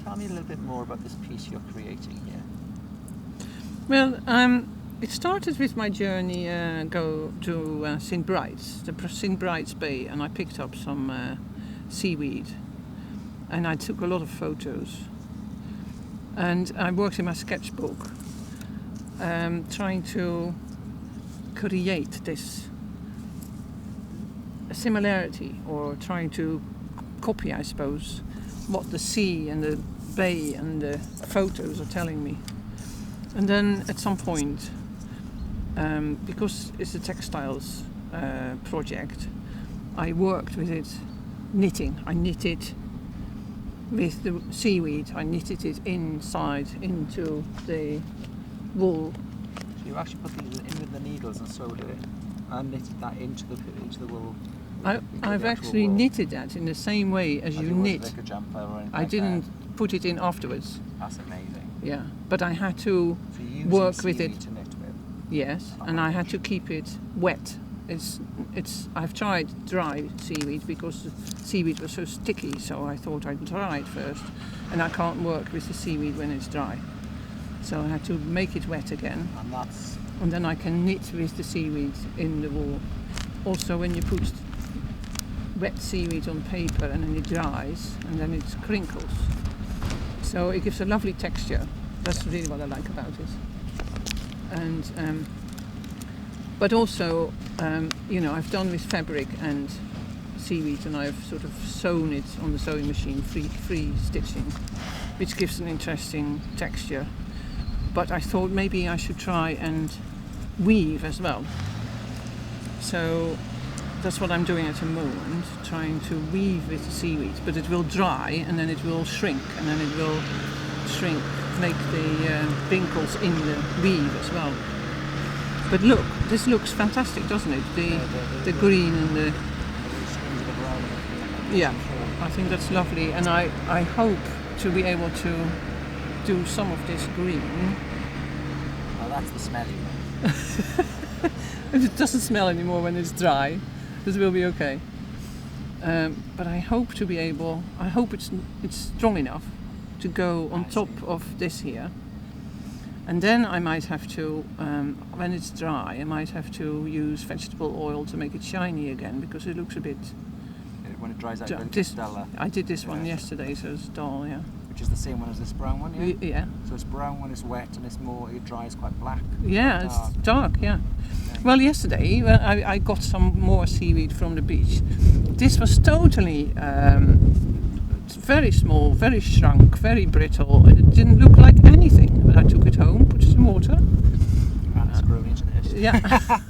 tell me a little bit more about this piece you're creating here? Well, it started with my journey go to St. Bride's, the St. Bride's Bay, and I picked up some seaweed, and I took a lot of photos. And I worked in my sketchbook, trying to create this similarity, or trying to copy, I suppose, what the sea and the bay and the photos are telling me. And then at some point, because it's a textiles project, I worked with it knitting. I knitted with the seaweed, I knitted it inside into the wool. So you actually put these in with the needles and sewed it and knitted that into the wool? I've actually knitted that in the same way as you knit. Like a jumper or anything I didn't put it in afterwards. That's amazing. Yeah, but I had to So work with it. To knit with? Yes, and I had to keep it wet. I've tried dry seaweed because the seaweed was so sticky, so I thought I'd try it first, and I can't work with the seaweed when it's dry. So I had to make it wet again, and then I can knit with the seaweed in the wool. Also, when you put wet seaweed on paper and then it dries, and then it crinkles, so it gives a lovely texture. That's really what I like about it. And but also, I've done with fabric and seaweed, and I've sort of sewn it on the sewing machine, free stitching, which gives an interesting texture. But I thought maybe I should try and weave as well. So that's what I'm doing at the moment, trying to weave with the seaweed, but it will dry and then it will shrink, and then it will shrink, make the wrinkles in the weave as well. But look, this looks fantastic, doesn't it? The green and the... Yeah, I think that's lovely, and I hope to be able to do some of this green. Oh, that's the smelly one. It doesn't smell anymore when it's dry. This will be okay. But I hope to be able... I hope it's strong enough to go on top of this here. And then I might have to, when it's dry, I might have to use vegetable oil to make it shiny again, because it looks a bit... When it dries out, it's duller. I did this one yesterday, so it's dull, yeah. Which is the same one as this brown one, yeah? Yeah. So it's brown when it's wet, and it dries quite black. Yeah, it's dark, yeah. Well, yesterday, when I got some more seaweed from the beach. This was totally very small, very shrunk, very brittle. It didn't look like anything. But I took it home, put it in water. And it's growing into this. Yeah.